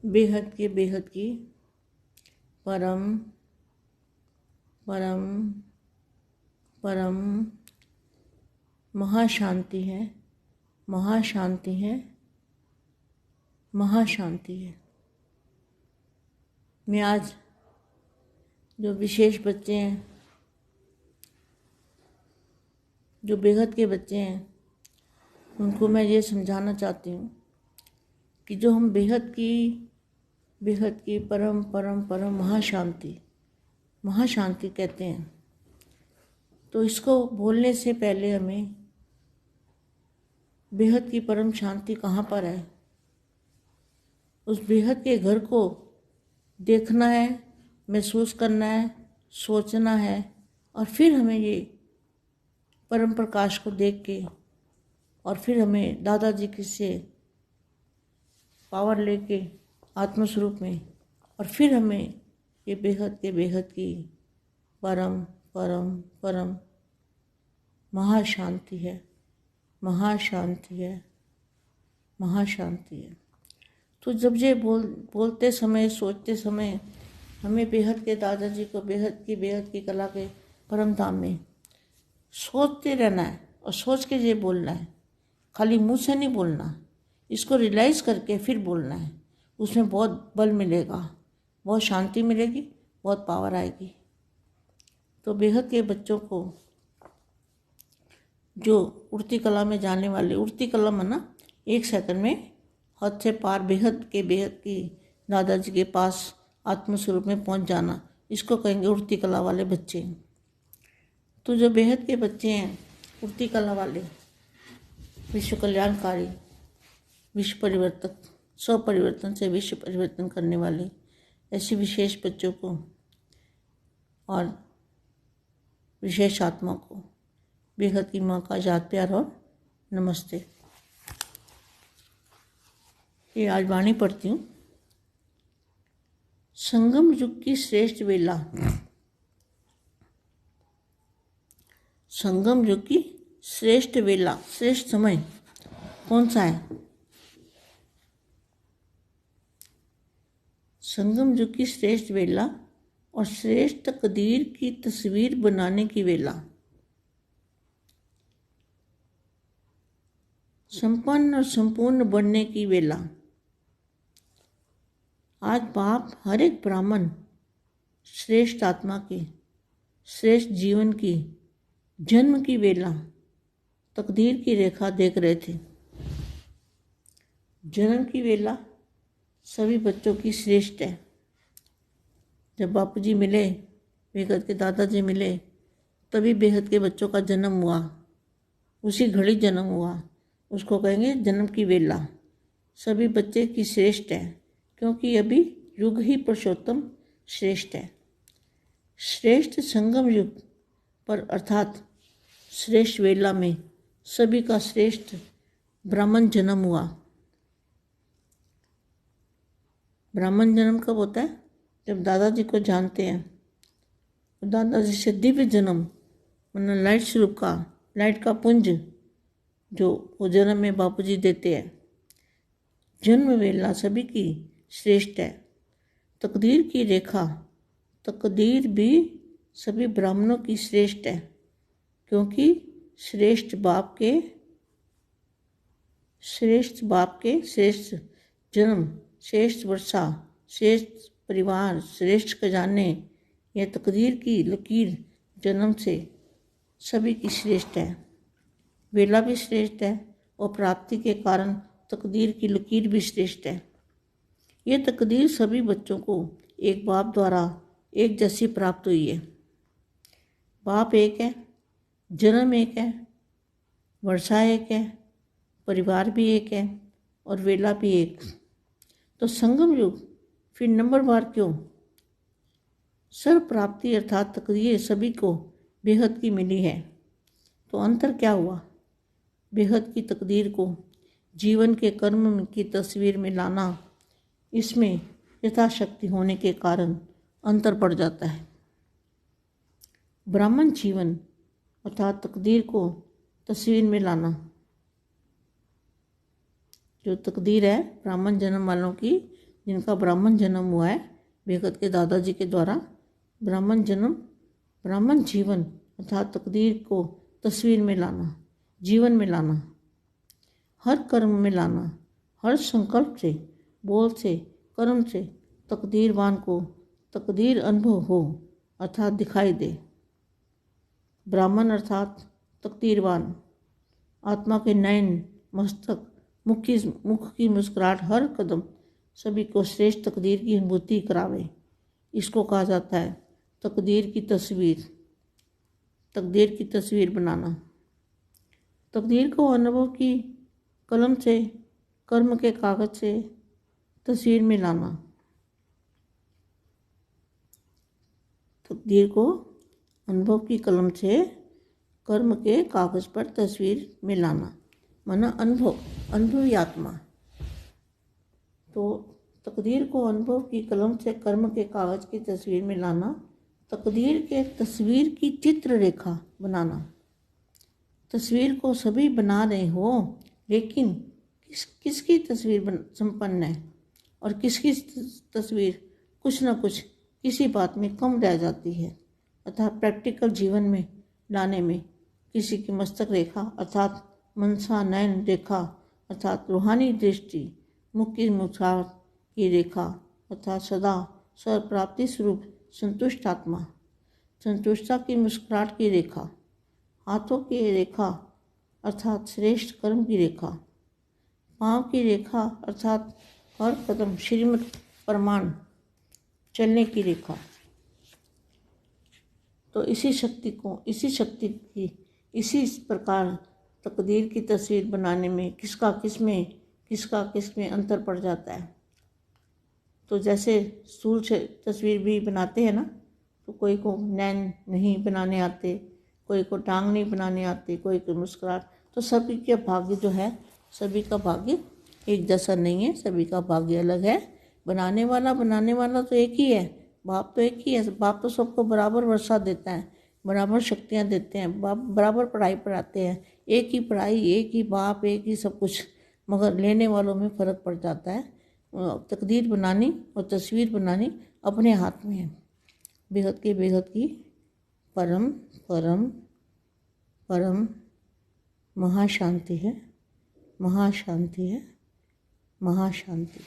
बेहद की परम परम परम महाशांति है, महाशांति है, महाशांति है। मैं आज जो विशेष बच्चे हैं, जो बेहद के बच्चे हैं, उनको मैं ये समझाना चाहती हूँ कि जो हम बेहद की परम परम परम महाशांति कहते हैं, तो इसको बोलने से पहले हमें बेहद की परम शांति कहाँ पर है, उस बेहद के घर को देखना है, महसूस करना है, सोचना है, और फिर हमें ये परम प्रकाश को देख के, और फिर हमें दादाजी की से पावर लेके आत्मस्वरूप में, और फिर हमें ये बेहद की परम परम परम महाशांति है, महाशांति है, महाशांति है। तो जब ये बोलते समय, सोचते समय हमें बेहद के दादाजी को बेहद की कला के परम धाम में सोचते रहना है, और सोच के ये बोलना है, खाली मुंह से नहीं बोलना, इसको रियलाइज़ करके फिर बोलना है। उसमें बहुत बल मिलेगा, बहुत शांति मिलेगी, बहुत पावर आएगी। तो बेहद के बच्चों को जो उड़ती कला में जाने वाले, उड़ती कला माना 1 सेकंड में हद से पार बेहद की दादाजी के पास आत्मस्वरूप में पहुंच जाना, इसको कहेंगे उड़ती कला वाले बच्चे। तो जो बेहद के बच्चे हैं, उड़ती कला वाले, विश्व कल्याणकारी, विश्व परिवर्तक, स्वपरिवर्तन से विश्व परिवर्तन करने वाले ऐसे विशेष बच्चों को और विशेष आत्मा को बेहद की माँ का याद, प्यार और नमस्ते। ये आज वाणी पढ़ती हूँ। संगम युग की श्रेष्ठ वेला, संगम युग की श्रेष्ठ वेला, श्रेष्ठ समय कौन सा है? संगम युग की श्रेष्ठ वेला और श्रेष्ठ तकदीर की तस्वीर बनाने की वेला, संपन्न और संपूर्ण बनने की वेला। आज बाप हर एक ब्राह्मण श्रेष्ठ आत्मा के श्रेष्ठ जीवन की जन्म की वेला, तकदीर की रेखा देख रहे थे। जन्म की वेला सभी बच्चों की श्रेष्ठ है। जब बापू जी मिले, बेहद के दादाजी मिले, तभी बेहद के बच्चों का जन्म हुआ, उसी घड़ी जन्म हुआ, उसको कहेंगे जन्म की वेला। सभी बच्चे की श्रेष्ठ है, क्योंकि अभी युग ही पुरुषोत्तम श्रेष्ठ है। श्रेष्ठ संगम युग पर अर्थात श्रेष्ठ वेला में सभी का श्रेष्ठ ब्राह्मण जन्म हुआ। ब्राह्मण जन्म कब होता है? जब दादाजी को जानते हैं, दादाजी से दिव्य जन्म, मतलब लाइट स्वरूप का, लाइट का पुंज जो वो जन्म में बापूजी देते हैं। जन्म वेला सभी की श्रेष्ठ है। तकदीर की रेखा, तकदीर भी सभी ब्राह्मणों की श्रेष्ठ है, क्योंकि श्रेष्ठ बाप के श्रेष्ठ जन्म, श्रेष्ठ वर्षा, श्रेष्ठ परिवार, श्रेष्ठ खजाने, यह तकदीर की लकीर जन्म से सभी की श्रेष्ठ है। वेला भी श्रेष्ठ है और प्राप्ति के कारण तकदीर की लकीर भी श्रेष्ठ है। ये तकदीर सभी बच्चों को एक बाप द्वारा एक जैसी प्राप्त हुई है। बाप एक है, जन्म एक है, वर्षा एक है, परिवार भी एक है और वेला भी एक। तो संगम युग फिर नंबरवार क्यों? सर्व प्राप्ति अर्थात तकदीर सभी को बेहद की मिली है। तो अंतर क्या हुआ? बेहद की तकदीर को जीवन के कर्म की तस्वीर में लाना, इसमें यथाशक्ति होने के कारण अंतर पड़ जाता है। ब्राह्मण जीवन अर्थात तकदीर को तस्वीर में लाना, जो तकदीर है ब्राह्मण जन्म वालों की, जिनका ब्राह्मण जन्म हुआ है बेहद के दादाजी के द्वारा, ब्राह्मण जन्म, ब्राह्मण जीवन अर्थात तकदीर को तस्वीर में लाना, जीवन में लाना, हर कर्म में लाना, हर संकल्प से, बोल से, कर्म से तकदीरवान को तकदीर अनुभव हो अर्थात दिखाई दे। ब्राह्मण अर्थात तकदीरवान, आत्मा के नयन, मस्तक, मुख की मुस्कुराहट, हर कदम सभी को श्रेष्ठ तकदीर की अनुभूति करावे। इसको कहा जाता है तकदीर की तस्वीर, तकदीर की तस्वीर बनाना। तकदीर को अनुभव की कलम से, कर्म के कागज से तस्वीर में लाना। तकदीर को अनुभव की कलम से, कर्म के कागज पर तस्वीर में लाना, माना अनुभव, अनुभवी आत्मा। तो तकदीर को अनुभव की कलम से, कर्म के कागज की तस्वीर में लाना, तकदीर के तस्वीर की चित्र रेखा बनाना। तस्वीर को सभी बना रहे हो, लेकिन किसकी तस्वीर संपन्न है और किसकी तस्वीर कुछ न कुछ किसी बात में कम रह जाती है। अतः प्रैक्टिकल जीवन में लाने में किसी की मस्तक रेखा अर्थात मनसा नयन रेखा अर्थात रूहानी दृष्टि, मुख की मुस्कुराहट की रेखा अर्थात सदा स्वर प्राप्ति स्वरूप संतुष्ट आत्मा, संतुष्टता की मुस्कुराहट की रेखा, हाथों की रेखा अर्थात श्रेष्ठ कर्म की रेखा, पाँव की रेखा अर्थात हर कदम श्रीमत प्रमाण चलने की रेखा। तो इसी प्रकार तकदीर की तस्वीर बनाने में किसका किस में अंतर पड़ जाता है। तो जैसे स्थूल से तस्वीर भी बनाते हैं ना, तो कोई को नैन नहीं बनाने आते, कोई को टांग नहीं बनाने आते, कोई को मुस्कुराहट। तो सभी के भाग्य जो है, सभी का भाग्य एक जैसा नहीं है, सभी का भाग्य अलग है। बनाने वाला तो एक ही है, बाप तो एक ही है। बाप तो सबको बराबर वर्षा देता है, बराबर शक्तियाँ देते हैं, बाप बराबर पढ़ाई पढ़ाते हैं। एक ही पढ़ाई, एक ही बाप, एक ही सब कुछ, मगर लेने वालों में फ़र्क पड़ जाता है। तकदीर बनानी और तस्वीर बनानी अपने हाथ में है। बेहद की परम परम परम महाशांति है, महाशांति है, महाशांति।